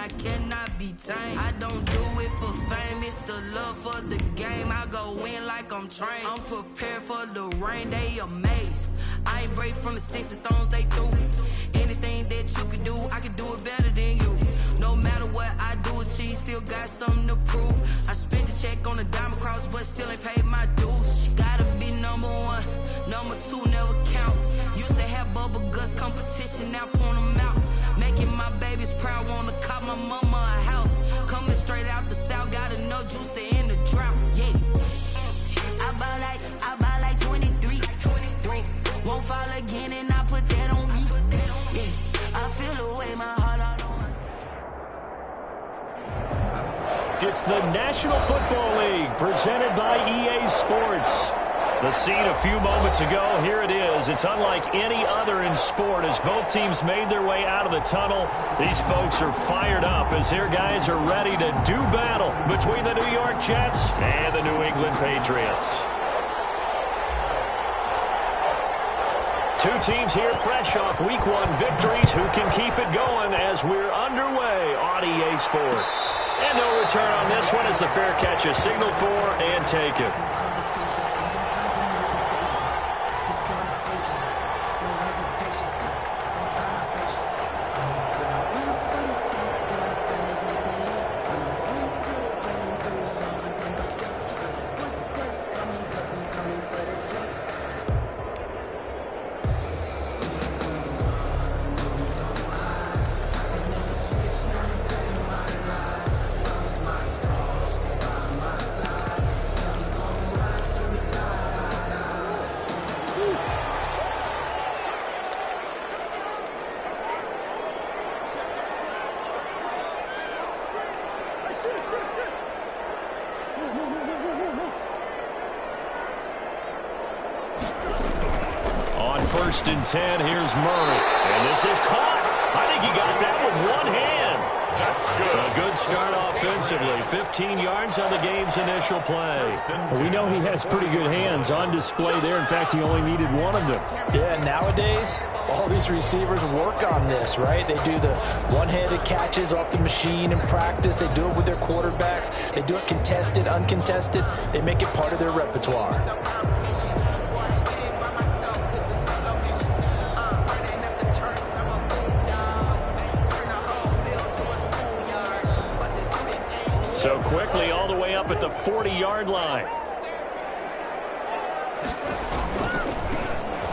I cannot be tamed. I don't do it for fame, it's the love for the game. I go in like I'm trained. I'm prepared for the rain, they amazed. I ain't break from the sticks and stones they threw. Anything that you can do, I can do it better than you. No matter what I do, achieve, still got something to prove. I spent the check on the diamond cross, but still ain't paid my dues. Gotta be number one, number two never count. Used to have bubble guts competition, now point them out. Making my babies proud, wanna cop my mama a house. Coming straight out the south, got enough juice to end the drought. Yeah, I buy like 23. Won't fall again, and I put that on me. Yeah, I feel the way my heart all on us. It's the National Football League presented by EA Sports. The scene a few moments ago, here it is. It's unlike any other in sport as both teams made their way out of the tunnel. These folks are fired up as their guys are ready to do battle between the New York Jets and the New England Patriots. Two teams here fresh off Week 1 victories who can keep it going as we're underway on EA Sports. And no return on this one as the fair catch is signaled for and taken. First and 10, here's Murray. And this is caught. I think he got that with one hand. That's good. A good start offensively. 15 yards on the game's initial play. Well, we know he has pretty good hands on display there. In fact, he only needed one of them. Yeah, nowadays, all these receivers work on this, right? They do the one-handed catches off the machine in practice. They do it with their quarterbacks. They do it contested, uncontested. They make it part of their repertoire. So quickly all the way up at the 40-yard line.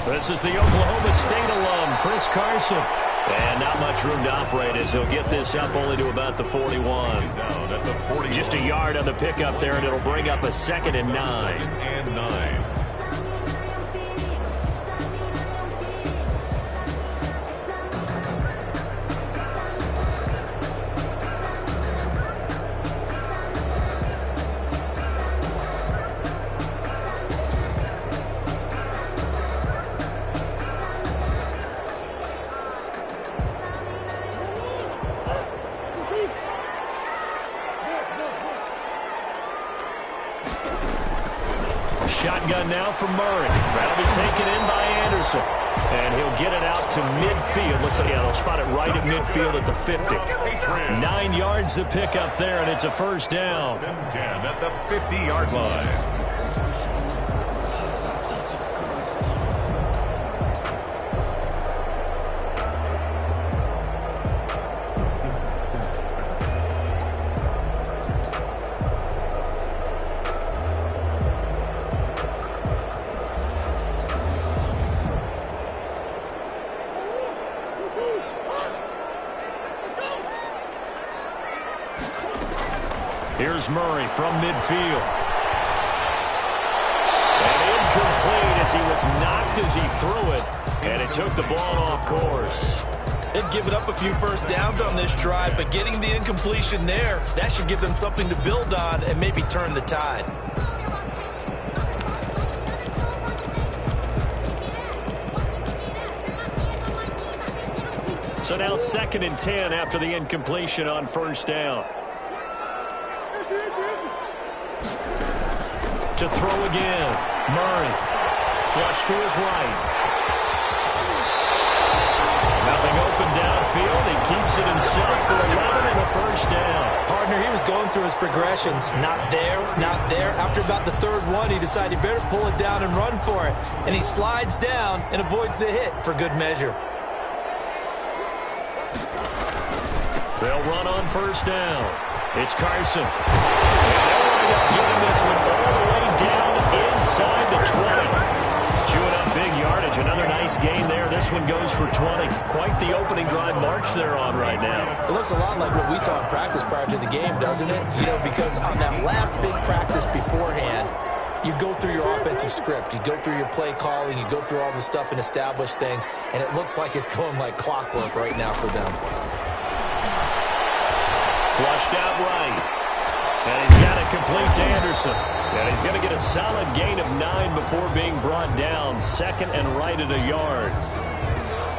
This is the Oklahoma State alum, Chris Carson. And not much room to operate as he'll get this up only to about the 41. Just a yard on the pickup there, and it'll bring up a 2nd and 9. Shotgun now for Murray. That'll be taken in by Anderson. And he'll get it out to midfield. Looks like they'll spot it right at midfield at the 50. 9 yards to pick up there, and it's a first down. 10 at the 50-yard line. Here's Murray from midfield. And incomplete as he was knocked as he threw it. And it took the ball off course. They've given up a few first downs on this drive, but getting the incompletion there, that should give them something to build on and maybe turn the tide. So now 2nd and 10 after the incompletion on first down. To throw again. Murray. Flush to his right. Nothing open open downfield. He keeps it himself for 11 and a first down. Partner, he was going through his progressions. Not there, not there. After about the third one, he decided he better pull it down and run for it. And he slides down and avoids the hit for good measure. They'll run on first down. It's Carson. And they'll wind up getting this one all the way down inside the 20. Chewing up big yardage. Another nice gain there. This one goes for 20. Quite the opening drive march they're on right now. It looks a lot like what we saw in practice prior to the game, doesn't it? You know, because on that last big practice beforehand, you go through your offensive script. You go through your play calling. You go through all the stuff and establish things. And it looks like it's going like clockwork right now for them. Flushed out right. And he's got it complete to Anderson. And he's going to get a solid gain of 9 before being brought down. Second and right at a yard.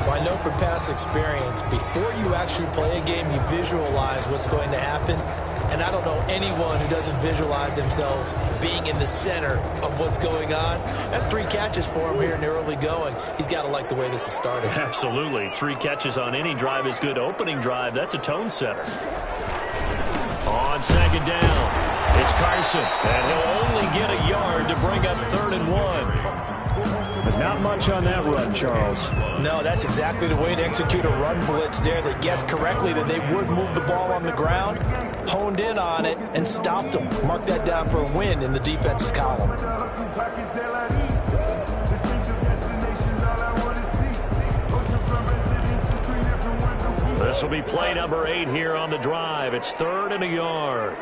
Well, I know from past experience, before you actually play a game, you visualize what's going to happen. And I don't know anyone who doesn't visualize themselves being in the center of what's going on. That's 3 catches for him here in the early going. He's got to like the way this is started. Absolutely. 3 catches on any drive is good. Opening drive, that's a tone setter. On second down, it's Carson, and he'll only get a yard to bring up 3rd and 1. But not much on that run, Charles. No, that's exactly the way to execute a run blitz there. They guessed correctly that they would move the ball on the ground, honed in on it, and stopped them. Mark that down for a win in the defense's column. This will be play number 8 here on the drive. It's 3rd and a yard.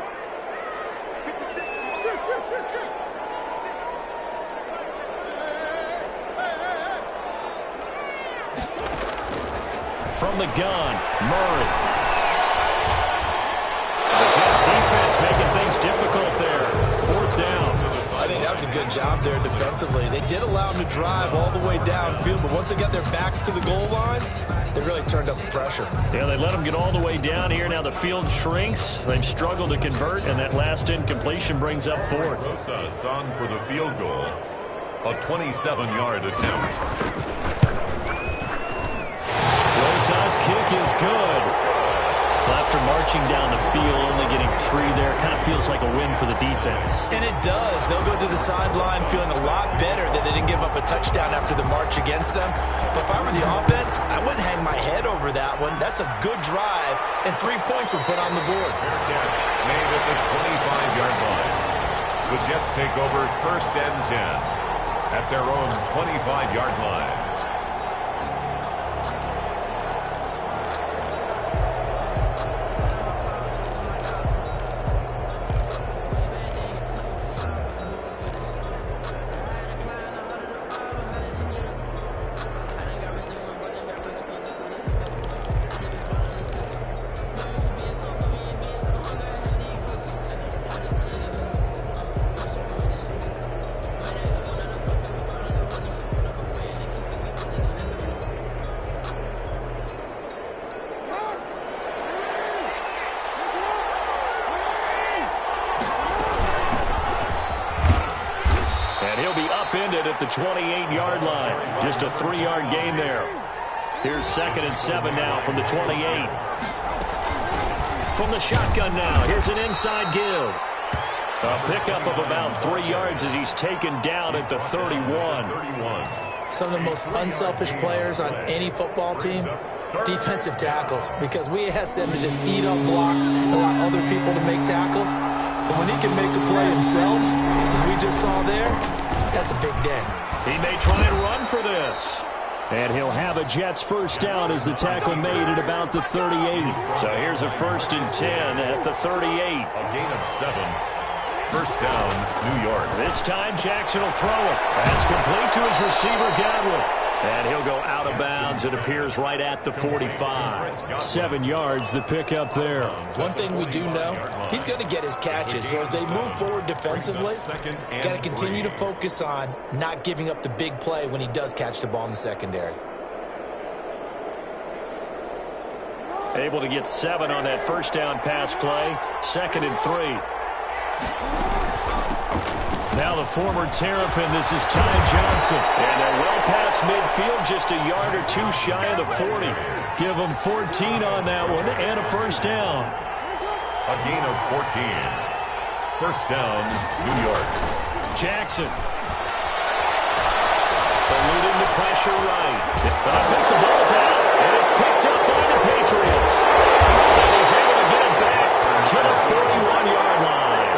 From the gun, Murray. The Jets defense making things difficult there. 4th down. I think that was a good job there defensively. They did allow them to drive all the way downfield, but once they got their backs to the goal line, they really turned up the pressure. Yeah, they let them get all the way down here. Now the field shrinks. They've struggled to convert, and that last incompletion brings up 4th. Rosas on for the field goal. A 27-yard attempt. Rosas' kick is good. Well, after marching down the field, only getting 3 there, kind of feels like a win for the defense. And it does. They'll go to the sideline feeling a lot better that they didn't give up a touchdown after the march against them. But if I were the offense, I wouldn't hang my head over that one. That's a good drive, and 3 points were put on the board. Fair catch made at the 25-yard line. The Jets take over 1st and 10 at their own 25-yard line. At the 28-yard line. Just a 3-yard gain there. Here's 2nd and 7 now from the 28. From the shotgun now, here's an inside give. A pickup of about 3 yards as he's taken down at the 31. Some of the most unselfish players on any football team, defensive tackles, because we ask them to just eat up blocks and allow other people to make tackles. But when he can make a play himself, as we just saw there, that's a big day. He may try and run for this. And he'll have a Jets first down as the tackle made at about the 38. So here's a 1st and 10 at the 38. A gain of 7. 1st down, New York. This time Jackson will throw it. That's complete to his receiver, Godwin. And he'll go out of bounds. It appears right at the 45. 7 yards, the pickup there. One thing we do know, he's going to get his catches. So as they move forward defensively, got to continue to focus on not giving up the big play when he does catch the ball in the secondary. Able to get 7 on that first down pass play. 2nd and 3. Now the former Terrapin, this is Ty Johnson. And they're well past midfield. midfield, just a yard or two shy of the 40. Give them 14 on that one and a first down. A gain of 14. First down, New York. Jackson. Eluding the pressure right. But I think the ball's out, and it's picked up by the Patriots. And he's able to get it back to the 41-yard line.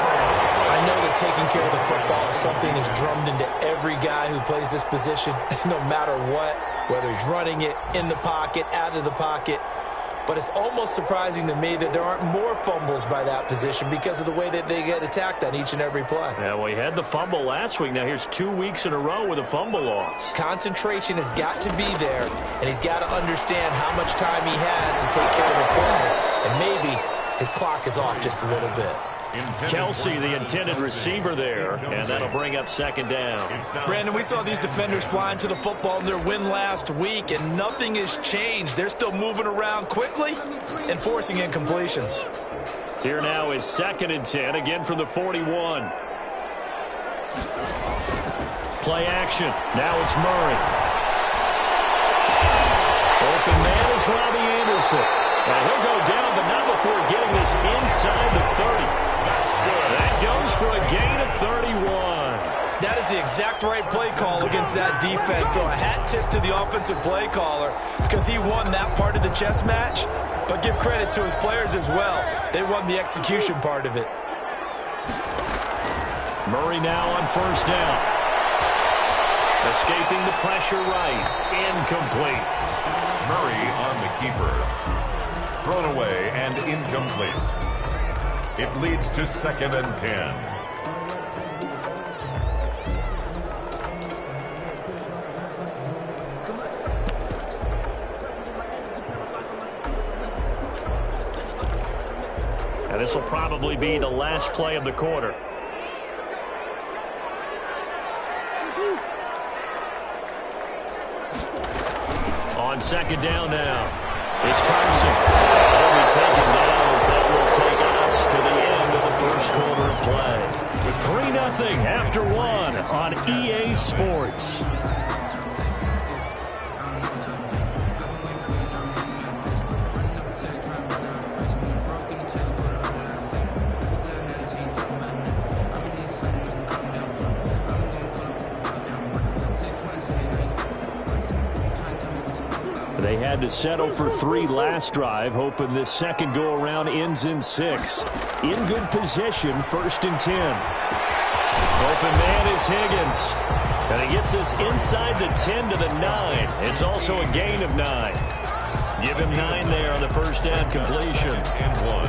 I know that taking care of the football is something that's drummed into every guy who plays this position, no matter what, whether he's running it, in the pocket, out of the pocket. But it's almost surprising to me that there aren't more fumbles by that position because of the way that they get attacked on each and every play. Yeah, well, he had the fumble last week. Now here's 2 weeks in a row with a fumble loss. Concentration has got to be there, and he's got to understand how much time he has to take care of the play. And maybe his clock is off just a little bit. Kelsey, the intended receiver there, and that'll bring up second down. Brandon, we saw these defenders flying to the football in their win last week, and nothing has changed. They're still moving around quickly and forcing incompletions. Here now is 2nd and 10, again from the 41. Play action. Now it's Murray. Open man is Robbie Anderson. And he'll go down, but not before getting this inside the 30. That goes for a gain of 31. That is the exact right play call against that defense. So a hat tip to the offensive play caller because he won that part of the chess match. But give credit to his players as well. They won the execution part of it. Murray now on first down. Escaping the pressure right. Incomplete. Murray on the keeper. Thrown away and incomplete. It leads to 2nd and 10. And this will probably be the last play of the quarter. On second down now, it's Carson. He'll be taken down as that will take us to the end of the first quarter of play. 3-0 after 1 on EA Sports. They had to settle for 3 last drive, hoping this second go-around ends in 6. In good position, 1st and 10. Open man is Higgins. And he gets this inside the 10 to the 9. It's also a gain of 9. Give him 9 there on the first down completion. And 1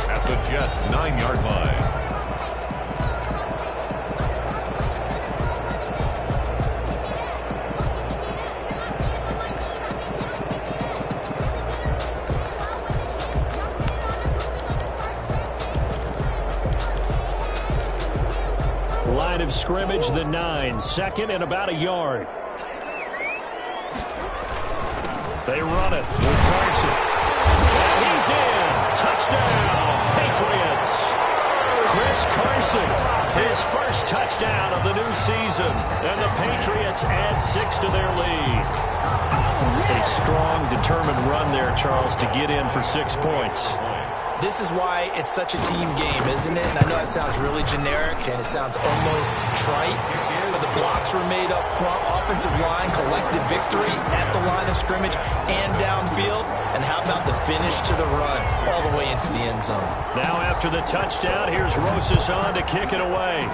at the Jets' 9-yard line. Line of scrimmage, the 9. 2nd and about a yard. They run it with Carson. And he's in. Touchdown, Patriots. Chris Carson, his first touchdown of the new season. And the Patriots add 6 to their lead. A strong, determined run there, Charles, to get in for 6 points. This is why it's such a team game, isn't it? And I know it sounds really generic and it sounds almost trite, but the blocks were made up front. Offensive line, collective victory at the line of scrimmage and downfield. And how about the finish to the run all the way into the end zone? Now after the touchdown, here's Rosas on to kick it away.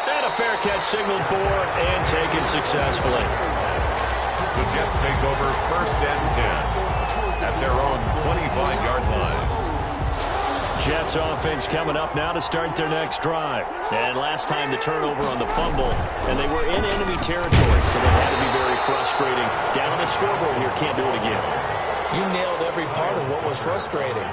And a fair catch signaled for and taken successfully. The Jets take over 1st and 10. At their own 25-yard line. Jets offense coming up now to start their next drive. And last time the turnover on the fumble, and they were in enemy territory, so that had to be very frustrating. Down on the scoreboard here, can't do it again. You nailed every part of what was frustrating.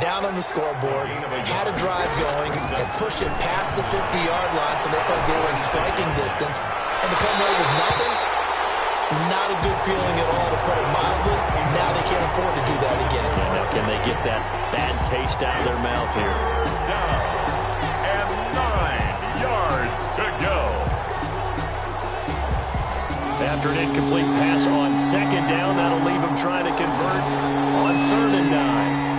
Down on the scoreboard, had a drive going, and pushed it past the 50-yard line so they thought they were in striking distance, and to come away with nothing, not a good feeling at all, to put it mildly. Now they can't afford to do that again. Yeah, now can they get that bad taste out of their mouth here? Down and 9 yards to go. After an incomplete pass on second down, that'll leave him trying to convert on 3rd and 9.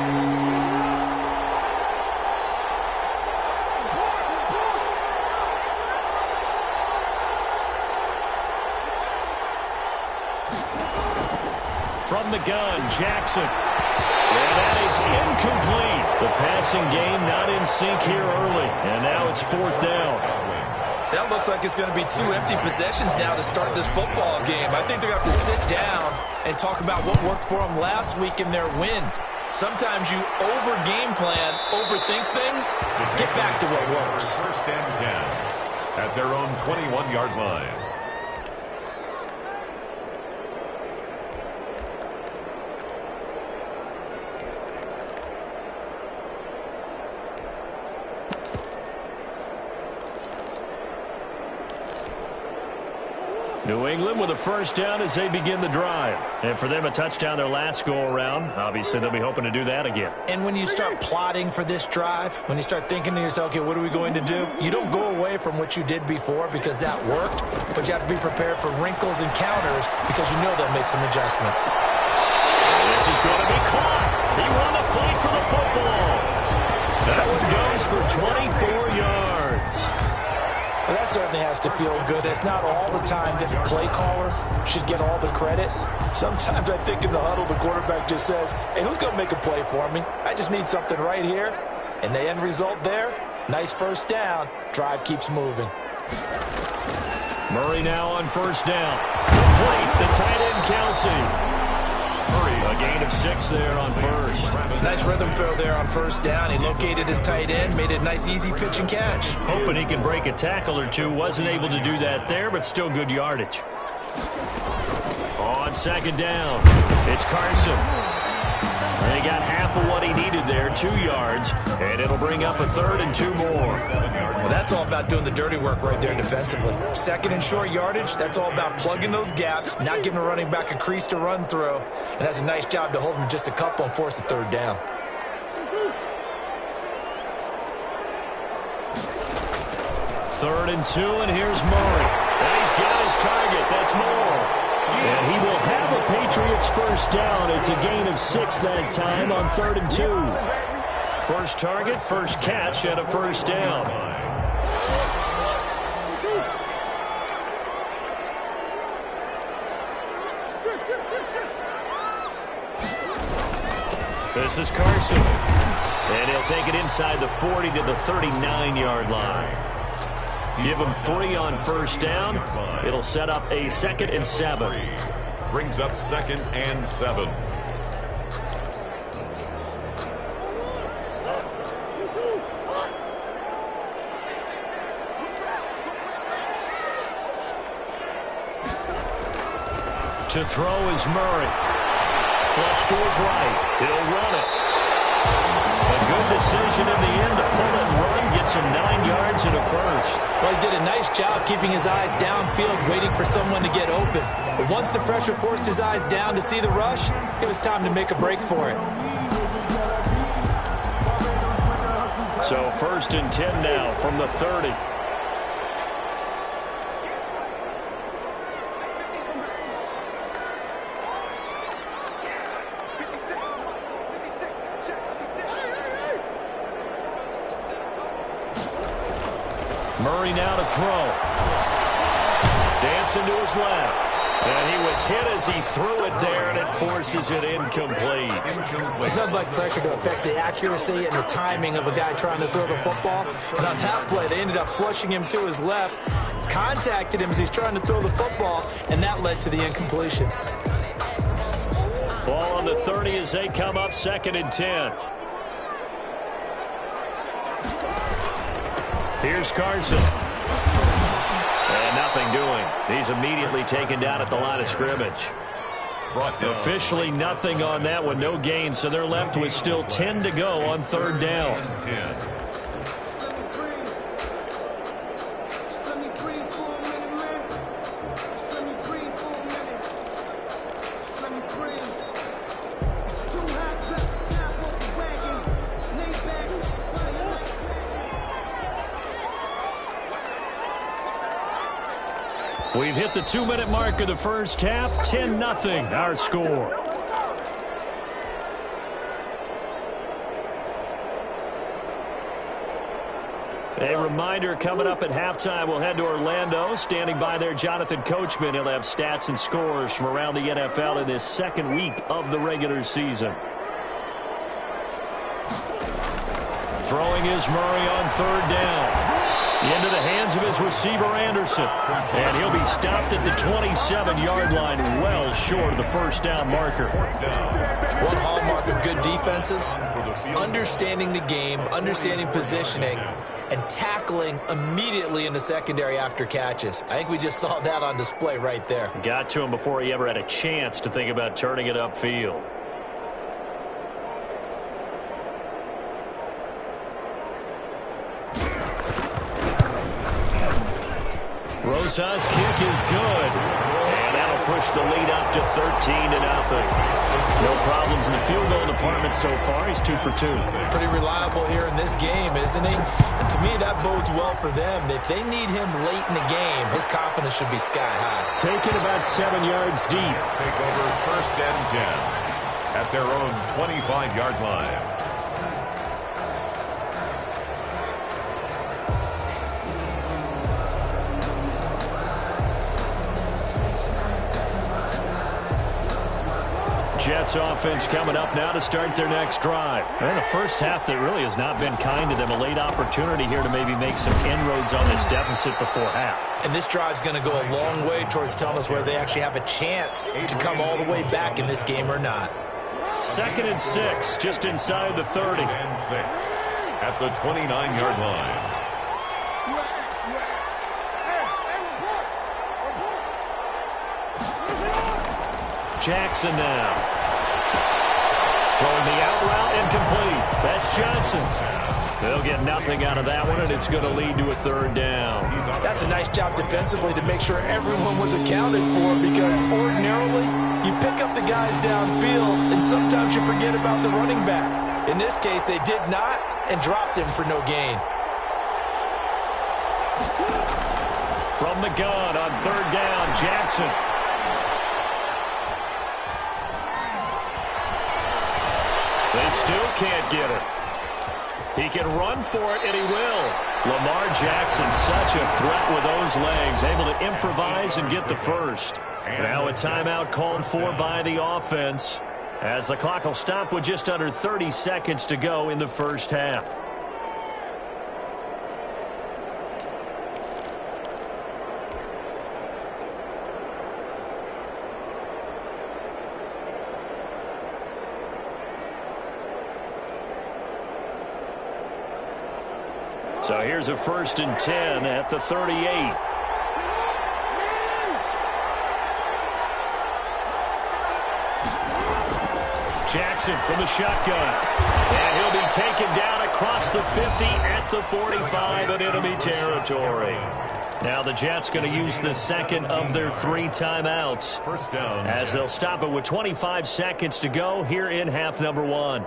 From the gun, Jackson. And that is incomplete. The passing game not in sync here early. And now it's 4th down. That looks like it's going to be 2 empty possessions now to start this football game. I think they're going to have to sit down and talk about what worked for them last week in their win. Sometimes you over-game plan, overthink things, get back to what works. 1st and 10 at their own 21-yard line. New England with a 1st down as they begin the drive. And for them, a touchdown their last go-around. Obviously, they'll be hoping to do that again. And when you start plotting for this drive, when you start thinking to yourself, okay, what are we going to do? You don't go away from what you did before because that worked, but you have to be prepared for wrinkles and counters because you know they'll make some adjustments. This is going to be caught. He won the fight for the football. That one goes for 24 yards. Well, that certainly has to feel good. It's not all the time that the play caller should get all the credit. Sometimes I think in the huddle, the quarterback just says, hey, who's going to make a play for me? I just need something right here. And the end result there, nice 1st down. Drive keeps moving. Murray now on 1st down. Complete, the tight end, Kelsey. A gain of 6 there on 1st. Nice rhythm throw there on 1st down. He located his tight end, made it a nice easy pitch and catch. Hoping he can break a tackle or two. Wasn't able to do that there, but still good yardage. On 2nd down, it's Carson. And he got half of what he needed there, 2 yards, and it'll bring up a 3rd and 2 more. Well, that's all about doing the dirty work right there defensively. 2nd and short yardage, that's all about plugging those gaps, not giving a running back a crease to run through, and that's a nice job to hold him just a couple and force a 3rd down. Third and 2, and here's Murray. And he's got his target. That's Moore. And he will have a Patriots 1st down. It's a gain of 6 that time on 3rd and 2. First target, first catch, and a 1st down. This is Carson. And he'll take it inside the 40 to the 39-yard line. Give him 3 on 1st down. It'll set up a 2nd and 7. Brings up 2nd and 7. To throw is Murray. Flush to his right. He'll run it. A good decision in the end to pull and run. Gets him 9 yards and a 1st. Well, he did a nice job keeping his eyes downfield, waiting for someone to get open. But once the pressure forced his eyes down to see the rush, it was time to make a break for it. So 1st and 10 now from the 30. Murray now to throw. Dancing to his left. And he was hit as he threw it there, and it forces it incomplete. It's nothing like pressure to affect the accuracy and the timing of a guy trying to throw the football. And on that play, they ended up flushing him to his left, contacted him as he's trying to throw the football, and that led to the incompletion. Ball on the 30 as they come up 2nd and 10. Here's Carson. And nothing doing. He's immediately taken down at the line of scrimmage. Officially nothing on that one. No gain. So they're left with still 10 to go on 3rd down. 10. We've hit the 2-minute mark of the first half. 10-0 our score. A reminder, coming up at halftime, we'll head to Orlando. Standing by there, Jonathan Coachman. He'll have stats and scores from around the NFL in this second week of the regular season. Throwing is Murray on third down. Into the hands of his receiver, Anderson. And he'll be stopped at the 27-yard line, well short of the first down marker. One hallmark of good defenses is understanding the game, understanding positioning, and tackling immediately in the secondary after catches. I think we just saw that on display right there. Got to him before he ever had a chance to think about turning it upfield. Rosa's kick is good. And that'll push the lead up to 13-0. No problems in the field goal department so far. He's 2 for 2. Pretty reliable here in this game, isn't he? And to me, that bodes well for them. If they need him late in the game, his confidence should be sky high. Taking about 7 yards deep. Take over first and 10 at their own 25-yard line. Jets offense coming up now to start their next drive. And a first half that really has not been kind to them. A late opportunity here to maybe make some inroads on this deficit before half. And this drive's going to go a long way towards telling us whether they actually have a chance to come all the way back in this game or not. 2nd and 6, just inside the 30. 2nd and 6 at the 29-yard line. Jackson now. Throwing the out route incomplete. That's Johnson. They'll get nothing out of that one, and it's going to lead to a 3rd down. That's a nice job defensively to make sure everyone was accounted for, because ordinarily you pick up the guys downfield and sometimes you forget about the running back. In this case, they did not and dropped him for no gain. From the gun on 3rd down, Jackson. They still can't get it. He can run for it, and he will. Lamar Jackson, such a threat with those legs, able to improvise and get the first. Now a timeout called for by the offense, as the clock will stop with just under 30 seconds to go in the first half. So here's a 1st and 10 at the 38. Jackson from the shotgun. And he'll be taken down across the 50 at the 45 in enemy territory. Now the Jets going to use the 2nd of their 3 timeouts. First down, as they'll stop it with 25 seconds to go here in half number 1.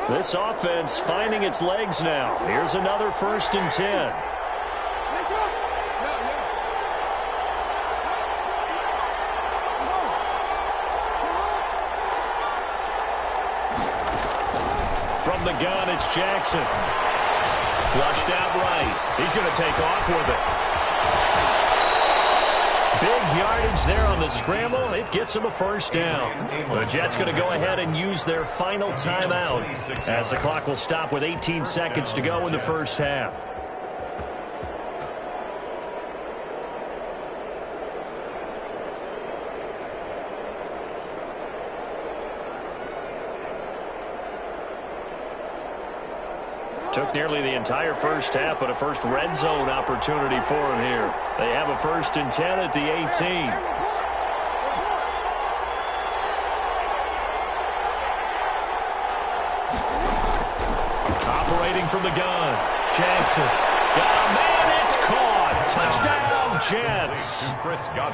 This offense finding its legs now. Here's another 1st and 10. From the gun, it's Jackson. Flushed out right. He's going to take off with it. Big yardage there on the scramble. It gets him a 1st down. The Jets going to go ahead and use their final timeout, as the clock will stop with 18 seconds to go in the first half. Took nearly the entire first half, but a first red zone opportunity for him here. They have a 1st and 10 at the 18. Operating from the gun. Jackson. Got a man, it's caught. Touchdown, Jets.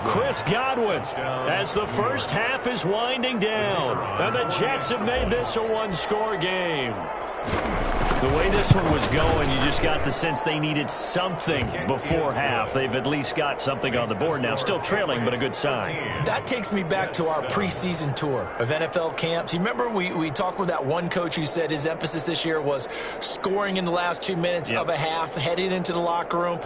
Chris Godwin, as the first half is winding down. And the Jets have made this a 1-score game. The way this one was going, you just got the sense they needed something before half. They've at least got something on the board now. Still trailing, but a good sign. That takes me back to our preseason tour of NFL camps. You remember we talked with that one coach who said his emphasis this year was scoring in the last 2 minutes of a half, heading into the locker room.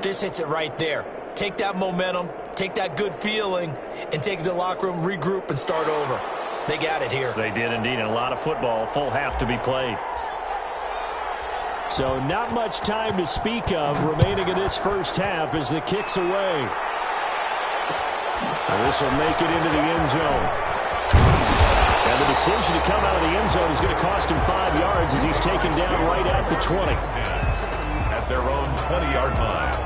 This hits it right there. Take that momentum, take that good feeling, and take it to the locker room, regroup, and start over. They got it here. They did indeed, and a lot of football, full half to be played. So not much time to speak of remaining in this first half as the kick's away. And this will make it into the end zone. And the decision to come out of the end zone is going to cost him 5 yards as he's taken down right at the 20. At their own 20-yard line.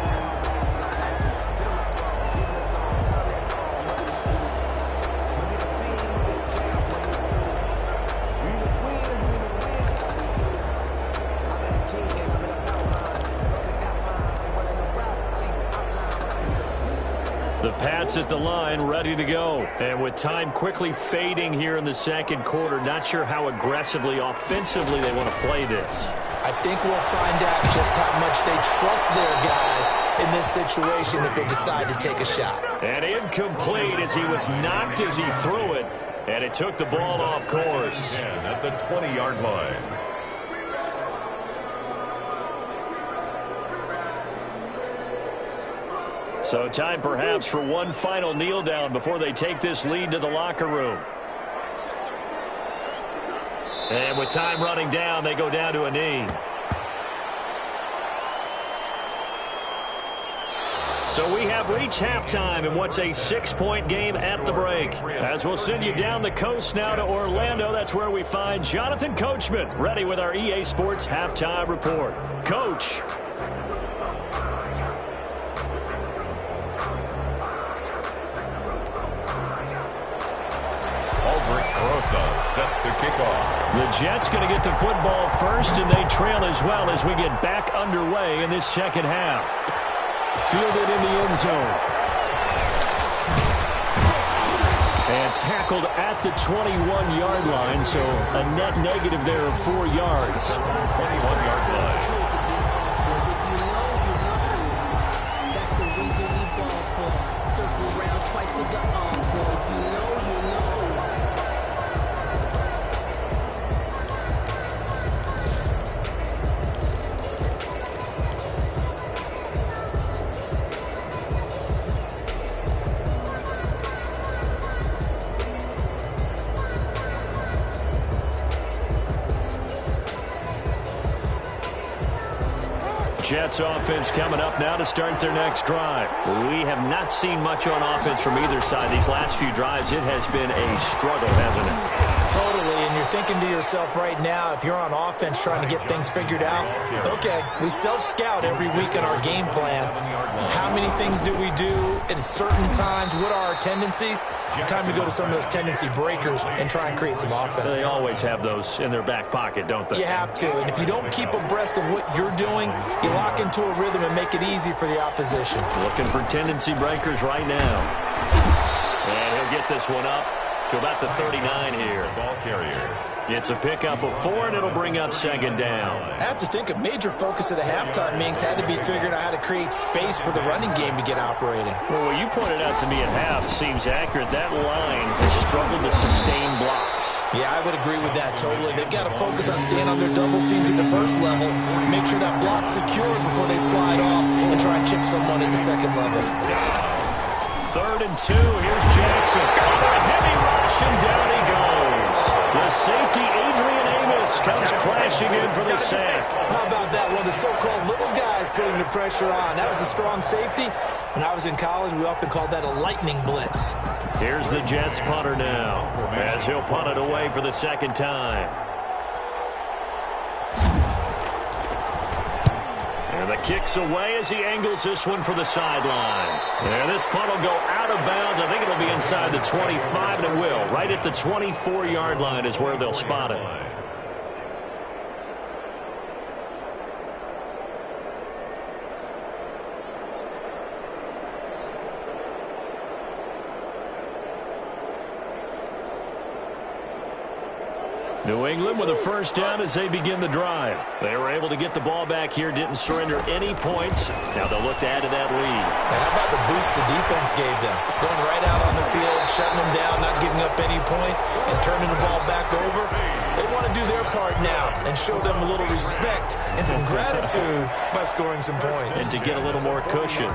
The Pats at the line, ready to go. And with time quickly fading here in the second quarter, not sure how aggressively, offensively they want to play this. I think we'll find out just how much they trust their guys in this situation if they decide to take a shot. And incomplete as he was knocked as he threw it, and it took the ball off course. And at the 20-yard line. So time perhaps for one final kneel down before they take this lead to the locker room. And with time running down, they go down to a knee. So we have reached halftime in what's a 6-point game at the break. As we'll send you down the coast now to Orlando, that's where we find Jonathan Coachman, ready with our EA Sports Halftime Report. Coach. Set to kick off. The Jets going to get the football first, and they trail as well as we get back underway in this second half. Fielded in the end zone. And tackled at the 21-yard line, so a net negative there of 4 yards. 21-yard line. That's the reason we ball for. Circle around twice to the encore. You know. Jets offense coming up now to start their next drive. We have not seen much on offense from either side. These last few drives, it has been a struggle, hasn't it? Totally, and you're thinking to yourself right now, if you're on offense trying to get things figured out, okay, we self-scout every week in our game plan. How many things do we do at certain times? What are our tendencies? Time to go to some of those tendency breakers and try and create some offense. They always have those in their back pocket, don't they? You have to, and if you don't keep abreast of what you're doing, you lock into a rhythm and make it easy for the opposition. Looking for tendency breakers right now. And he'll get this one up to about the 39 here. Ball carrier. It's a pickup of 4, and it'll bring up second down. I have to think a major focus of the halftime meetings had to be figuring out how to create space for the running game to get operating. Well, what you pointed out to me at half seems accurate. That line has struggled to sustain blocks. Yeah, I would agree with that totally. They've got to focus on staying on their double teams at the first level, make sure that block's secured before they slide off and try and chip someone at the second level. 3rd and 2. Here's Jackson. A heavy rush, and down he goes. The safety, Adrian Amos, comes crashing in for the sack. How about that? One of the so-called little guys putting the pressure on. That was a strong safety. When I was in college, we often called that a lightning blitz. Here's the Jets punter now, as he'll punt it away for the second time. And the kick's away as he angles this one for the sideline. And this punt will go out of bounds. I think it'll be inside the 25, and it will. Right at the 24-yard line is where they'll spot it. New England with a first down as they begin the drive. They were able to get the ball back here, didn't surrender any points. Now they'll look to add to that lead. Now, how about the boost the defense gave them? Going right out on the field, shutting them down, not giving up any points, and turning the ball back over. They want to do their part now and show them a little respect and some gratitude by scoring some points. And to get a little more cushion.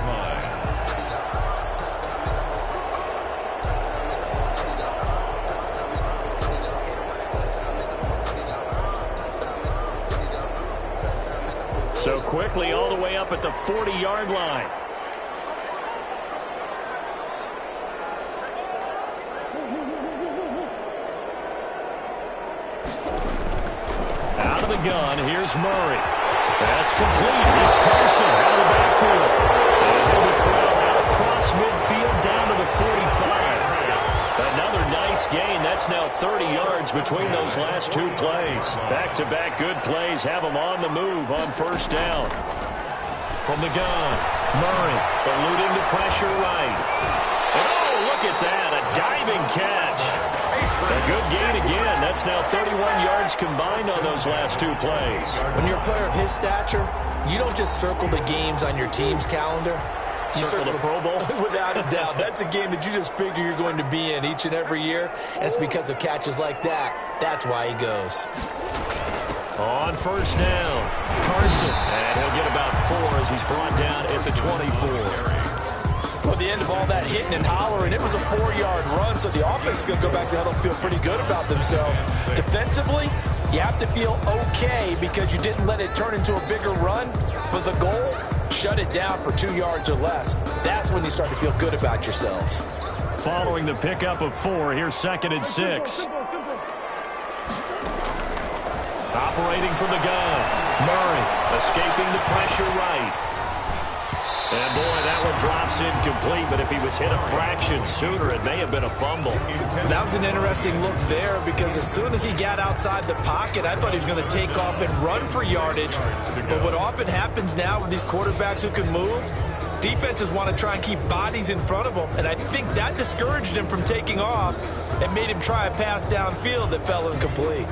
So quickly all the way up at the 40-yard line. Out of the gun, here's Murray. That's complete. It's Carson out of the backfield. And he'll be corralled out across midfield down to the 45. Another nice gain. That's now 30 yards between those last two plays. Back-to-back good plays have them on the move on first down. From the gun, Murray eluding the pressure right. And oh, look at that, a diving catch. A good gain again. That's now 31 yards combined on those last two plays. When you're a player of his stature, you don't just circle the games on your team's calendar. You circle the Pro Bowl? Without a doubt. That's a game that you just figure you're going to be in each and every year. And it's because of catches like that. That's why he goes. On first down, Carson. And he'll get about 4 as he's brought down at the 24. Well, the end of all that hitting and hollering, it was a 4-yard run, so the offense is going to go back to huddle and feel pretty good about themselves. Defensively, you have to feel okay because you didn't let it turn into a bigger run, but the goal, shut it down for 2 yards or less. That's when you start to feel good about yourselves. Following the pickup of 4, here's 2nd and 6. Operating from the gun, Murray escaping the pressure right. And boy, that one drops incomplete, but if he was hit a fraction sooner, it may have been a fumble. That was an interesting look there because as soon as he got outside the pocket, I thought he was going to take off and run for yardage. But what often happens now with these quarterbacks who can move, defenses want to try and keep bodies in front of them, and I think that discouraged him from taking off and made him try a pass downfield that fell incomplete.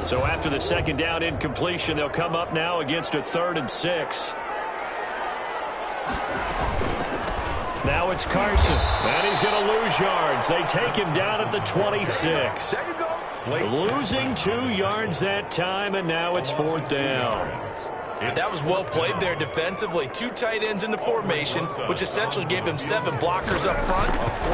So after the 2nd down incompletion, they'll come up now against a 3rd and 6. Now it's Carson, and he's going to lose yards. They take him down at the 26. Losing 2 yards that time, and now it's 4th down. That was well played there defensively. 2 tight ends in the formation, which essentially gave them 7 blockers up front.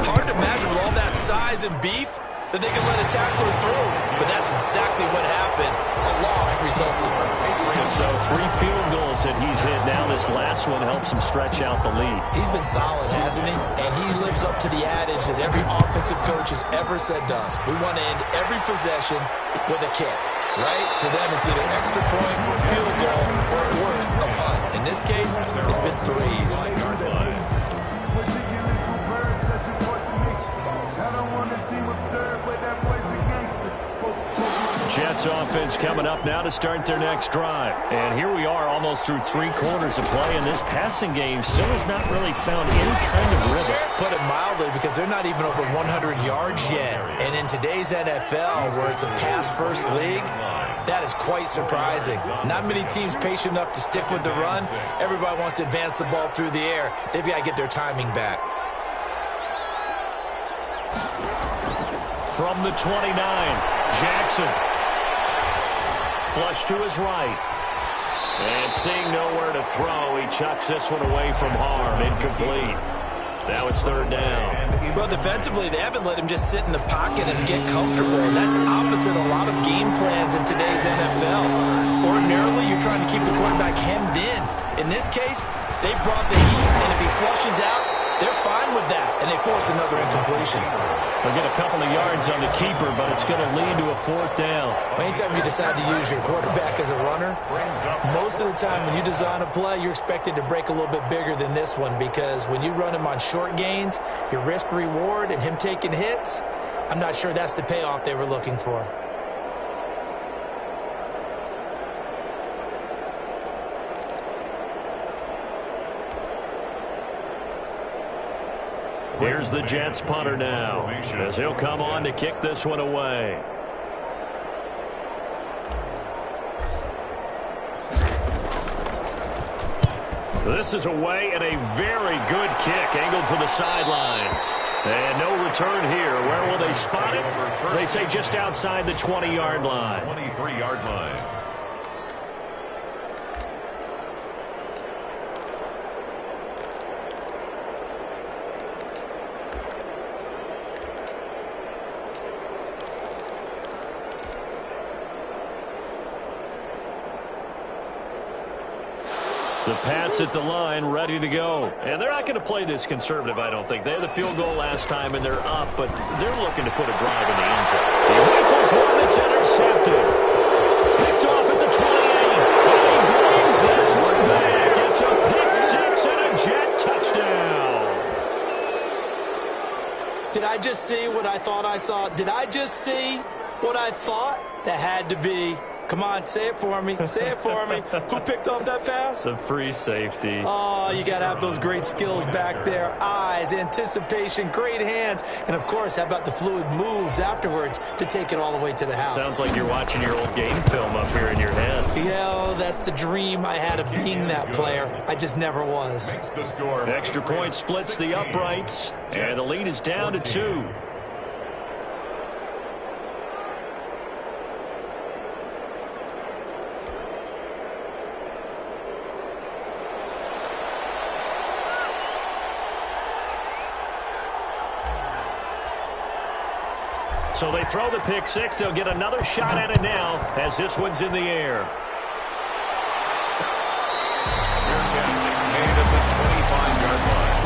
Hard to imagine with all that size and beef that they could let a tackler through, but that's exactly what happened. A loss resulted. And so 3 field goals that he's hit. Now this last one helps him stretch out the lead. He's been solid, hasn't he? And he lives up to the adage that every offensive coach has ever said to us. We want to end every possession with a kick, right? For them, it's either extra point, field goal, or at worst, a punt. In this case, it's been 3s. Jets offense coming up now to start their next drive. And here we are almost through 3 quarters of play, and this passing game still has not really found any kind of rhythm. Put it mildly, because they're not even over 100 yards yet. And in today's NFL, where it's a pass-first league, that is quite surprising. Not many teams patient enough to stick with the run. Everybody wants to advance the ball through the air. They've got to get their timing back. From the 29, Jackson. Flush to his right. And seeing nowhere to throw, he chucks this one away from harm. Incomplete. Now it's 3rd down. Well, defensively, they haven't let him just sit in the pocket and get comfortable. And that's opposite a lot of game plans in today's NFL. Ordinarily, you're trying to keep the quarterback hemmed in. In this case, they brought the heat, and if he flushes out, they're fine with that, and they force another incompletion. They'll get a couple of yards on the keeper, but it's going to lead to a 4th down. Anytime you decide to use your quarterback as a runner, most of the time when you design a play, you're expected to break a little bit bigger than this one, because when you run him on short gains, your risk-reward and him taking hits, I'm not sure that's the payoff they were looking for. Here's the Jets punter now, as he'll come on to kick this one away. This is away, and a very good kick angled for the sidelines. And no return here. Where will they spot it? They say just outside the 20-yard line. 23-yard line. The Pats at the line, ready to go. And they're not going to play this conservative, I don't think. They had the field goal last time, and they're up, but they're looking to put a drive in the end zone. He rifles one that's intercepted. Picked off at the 28. And he brings this one back. It's a pick six and a Jet touchdown. Did I just see what I thought I saw? Did I just see what I thought? That had to be. Come on, say it for me. Say it for me. Who picked up that pass? The free safety. Oh, you got to have those great skills back there. Eyes, anticipation, great hands. And, of course, how about the fluid moves afterwards to take it all the way to the house? Sounds like you're watching your old game film up here in your head. Yeah, that's the dream I had of being that player. I just never was. Extra point splits the uprights, and the lead is down to 2. So they throw the pick six. They'll get another shot at it now as this one's in the air. Made at the 25-yard line.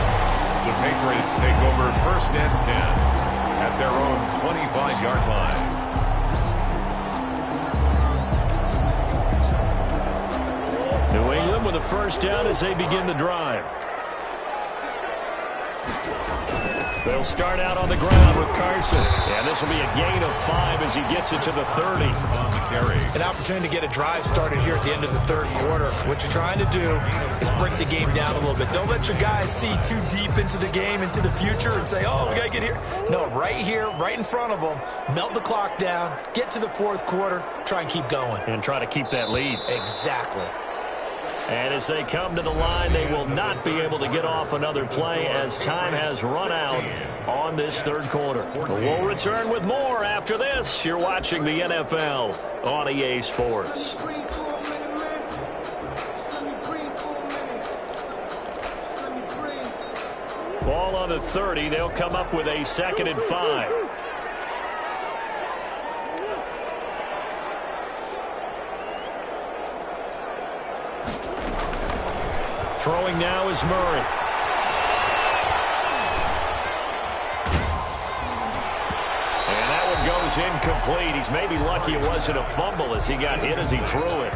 The Patriots take over first and 10 at their own 25-yard line. New England with a first down as they begin the drive. They'll start out on the ground with Carson. And this will be a gain of 5 as he gets it to the 30. On the carry. An opportunity to get a drive started here at the end of the third quarter. What you're trying to do is break the game down a little bit. Don't let your guys see too deep into the game, into the future, and say, oh, we got to get here. No, right here, right in front of them, melt the clock down, get to the fourth quarter, try and keep going. And try to keep that lead. Exactly. And as they come to the line, they will not be able to get off another play as time has run out on this third quarter. We'll return with more after this. You're watching the NFL on EA Sports. Ball on the 30. They'll come up with a 2nd and 5. Throwing now is Murray. And that one goes incomplete. He's maybe lucky it wasn't a fumble as he got hit as he threw it.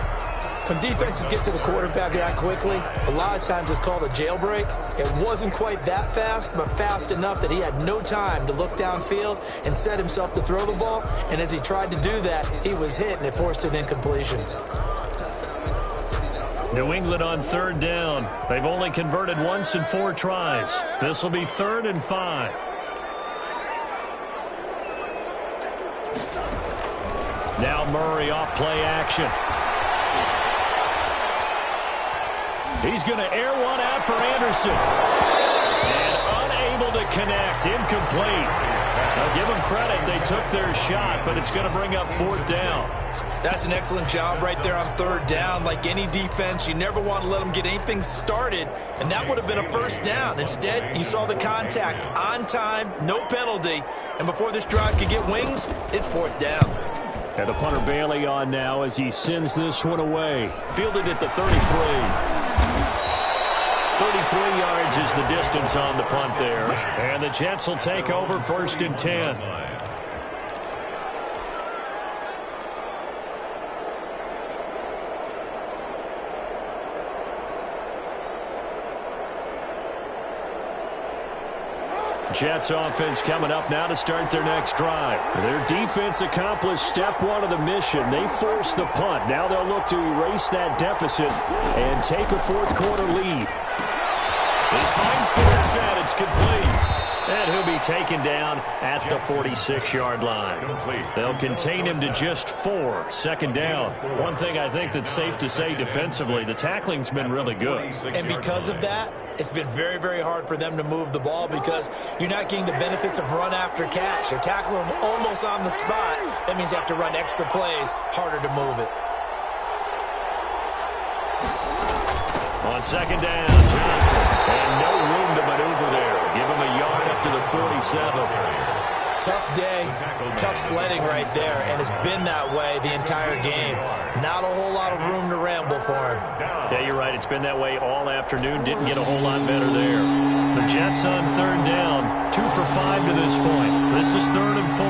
When defenses get to the quarterback that quickly, a lot of times it's called a jailbreak. It wasn't quite that fast, but fast enough that he had no time to look downfield and set himself to throw the ball. And as he tried to do that, he was hit, and it forced an incompletion. New England on third down. They've only converted once in 4 tries. This will be 3rd and 5. Now Murray off play action. He's going to air one out for Anderson. And unable to connect. Incomplete. Now give them credit. They took their shot, but it's going to bring up 4th down. That's an excellent job right there on third down. Like any defense, you never want to let them get anything started, and that would have been a first down. Instead, you saw the contact on time, no penalty, and before this drive could get wings, it's 4th down. And the punter Bailey on now as he sends this one away. Fielded at the 33. 33 yards is the distance on the punt there. And the Jets will take over 1st and 10. Jets offense coming up now to start their next drive. Their defense accomplished step 1 of the mission. They forced the punt. Now they'll look to erase that deficit and take a fourth quarter lead. He finds Dorsett. It's complete. And he'll be taken down at the 46-yard line. They'll contain him to just 4. Second down. One thing I think that's safe to say defensively, the tackling's been really good. And because of that, it's been very, very hard for them to move the ball because you're not getting the benefits of run after catch. They're tackling them almost on the spot. That means you have to run extra plays, harder to move it. On second down, Johnson. And no room to maneuver there. Give him a yard up to the 47. Tough day, tough sledding right there, and it's been that way the entire game. Not a whole lot of room to ramble for him. Yeah, you're right. It's been that way all afternoon. Didn't get a whole lot better there. The Jets on third down. 2 for 5 to this point. This is 3rd and 4.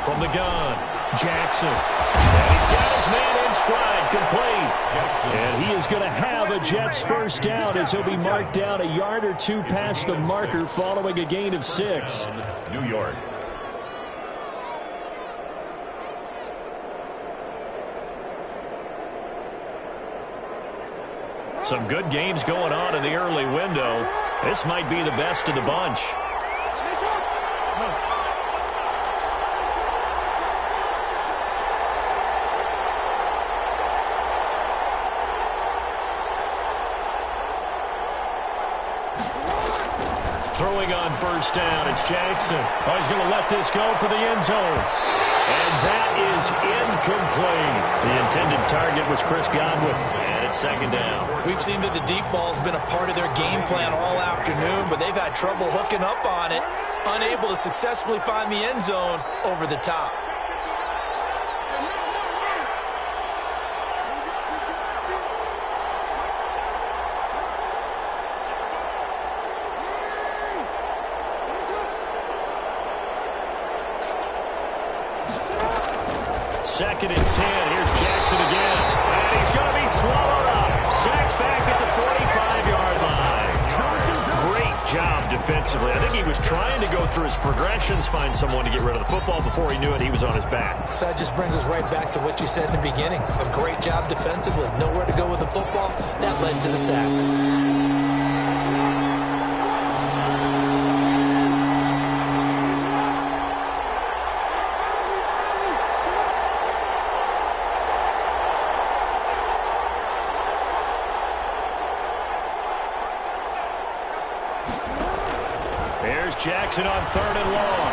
From the gun, Jackson. And he's got his man in stride, complete. And he is going to have a Jets first down as he'll be marked down a yard or 2 past the marker following a gain of 6. New York. Some good games going on in the early window. This might be the best of the bunch. Throwing on first down, it's Jackson. Oh, he's going to let this go for the end zone. And that is incomplete. The intended target was Chris Godwin. And it's second down. We've seen that the deep ball's been a part of their game plan all afternoon, but they've had trouble hooking up on it, unable to successfully find the end zone over the top. Second and 10. Here's Jackson again. And he's going to be swallowed up. Sacked back at the 45-yard line. Great job defensively. I think he was trying to go through his progressions, find someone to get rid of the football. Before he knew it, he was on his back. So that just brings us right back to what you said in the beginning. A great job defensively. Nowhere to go with the football. That led to the sack. Jackson on third and long.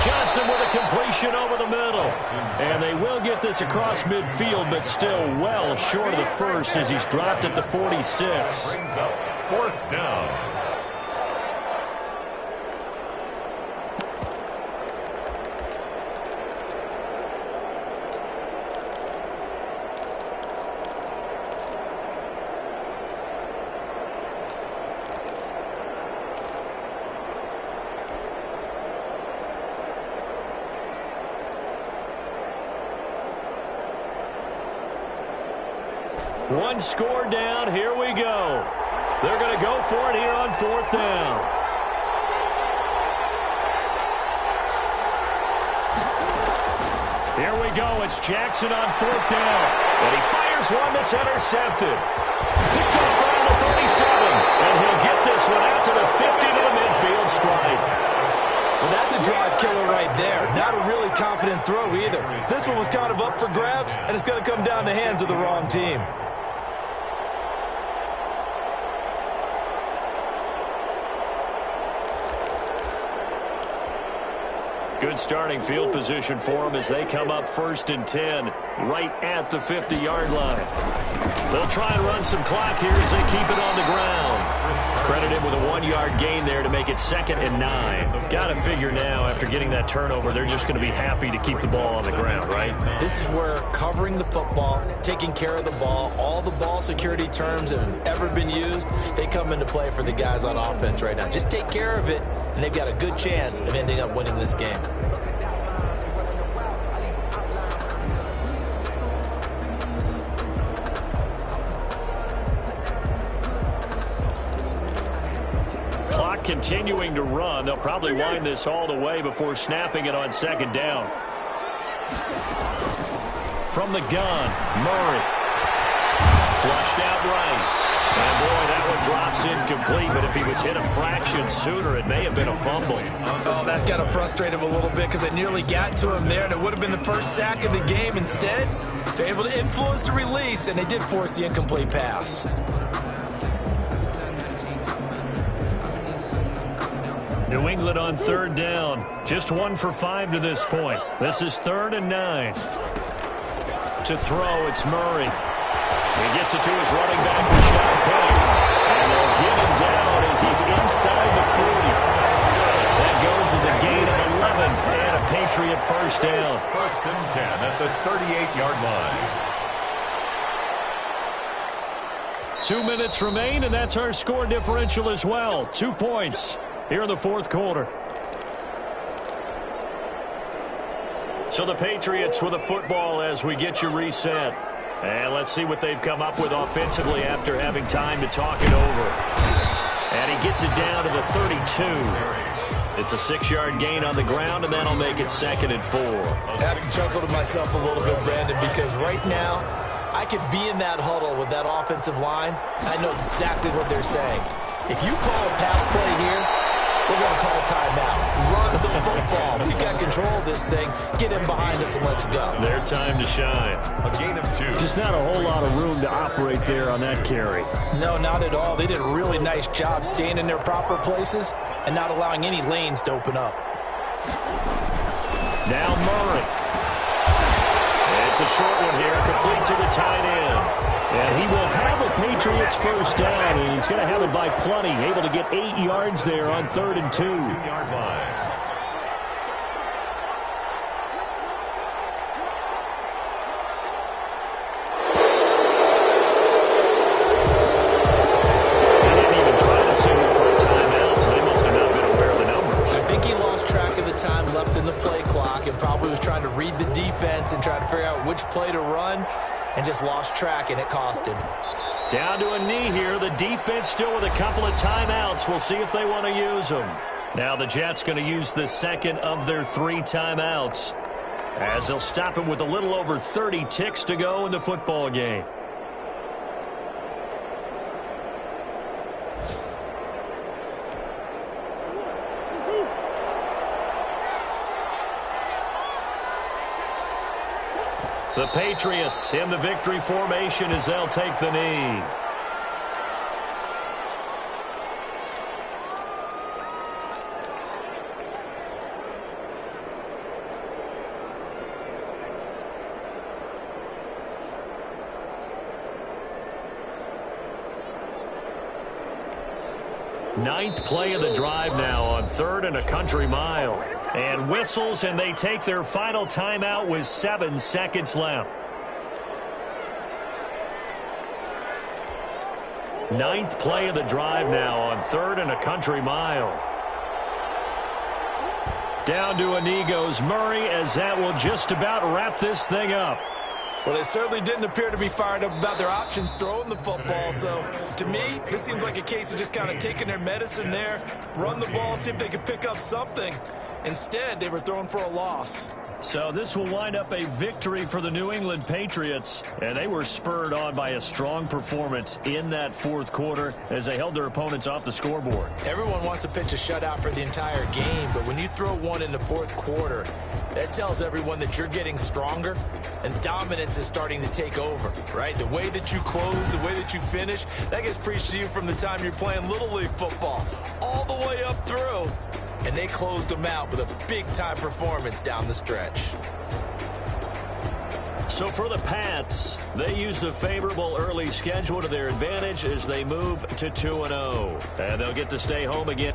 Johnson with a completion over the middle. And they will get this across midfield, but still well short of the first as he's dropped at the 46. Brings up 4th down. One score down. Here we go. They're going to go for it here on 4th down. Here we go. It's Jackson on 4th down. And he fires one that's intercepted. Picked off around the 37. And he'll get this one out to the 50 to the midfield strike. Well, that's a drive killer right there. Not a really confident throw either. This one was kind of up for grabs, and it's going to come down the hands of the wrong team. Good starting field position for them as they come up 1st and 10 right at the 50-yard line. They'll try and run some clock here as they keep it on the ground. Credited with a 1-yard gain there to make it 2nd and 9. Got to figure now after getting that turnover, they're just going to be happy to keep the ball on the ground, right? This is where covering the football, taking care of the ball, all the ball security terms that have ever been used, they come into play for the guys on offense right now. Just take care of it, and they've got a good chance of ending up winning this game. Continuing to run. They'll probably wind this all the way before snapping it on 2nd down. From the gun, Murray. Flushed out right. And boy, that one drops incomplete, but if he was hit a fraction sooner, it may have been a fumble. Oh, that's got to frustrate him a little bit because they nearly got to him there, and it would have been the first sack of the game. Instead, they're able to influence the release, and they did force the incomplete pass. New England on third down. Just 1 for 5 to this point. This is 3rd and 9. To throw, it's Murray. He gets it to his running back, Rashad Penny. And they'll get him down as he's inside the 40. That goes as a gain of 11 and a Patriot first down. 1st and 10 at the 38-yard line. 2 minutes remain, and that's our score differential as well. 2 points here in the 4th quarter. So the Patriots with a football as we get you reset. And let's see what they've come up with offensively after having time to talk it over. And he gets it down to the 32. It's a 6-yard gain on the ground, and that'll make it 2nd and 4. I have to chuckle to myself a little bit, Brandon, because right now I could be in that huddle with that offensive line. I know exactly what they're saying. If you call a pass play here, we're going to call a timeout. Run the football. We've got control of this thing. Get in behind us and let's go. Their time to shine. A gain of 2. Just not a whole lot of room to operate there on that carry. No, not at all. They did a really nice job staying in their proper places and not allowing any lanes to open up. Now Murray. It's a short one here, complete to the tight end. And he will have a Patriots first down, and he's going to have it by plenty, able to get 8 yards there on 3rd and 2. 2-yard line. They didn't even try to signal for a timeout, so they must have not been aware of the numbers. I think he lost track of the time left in the play clock and probably was trying to read the defense and try to figure out which play to run and just lost track, and it cost him. Down to a knee here. The defense still with a couple of timeouts. We'll see if they want to use them. Now the Jets going to use the 2nd of their 3 timeouts, as they'll stop him with a little over 30 ticks to go in the football game. The Patriots in the victory formation as they'll take the knee. Ninth play of the drive now on 3rd and a country mile. And whistles, and they take their final timeout with 7 seconds left. 9th play of the drive now on 3rd and a country mile. Down to a knee goes Murray, as that will just about wrap this thing up. Well, they certainly didn't appear to be fired up about their options throwing the football. So, to me, this seems like a case of just kind of taking their medicine there, run the ball, see if they could pick up something. Instead, they were throwing for a loss. So this will wind up a victory for the New England Patriots. And they were spurred on by a strong performance in that 4th quarter as they held their opponents off the scoreboard. Everyone wants to pitch a shutout for the entire game, but when you throw one in the 4th quarter, that tells everyone that you're getting stronger and dominance is starting to take over, right? The way that you close, the way that you finish, that gets preached to you from the time you're playing Little League football all the way up through. And they closed them out with a big-time performance down the stretch. So for the Pats, they used a favorable early schedule to their advantage as they move to 2-0. And they'll get to stay home again.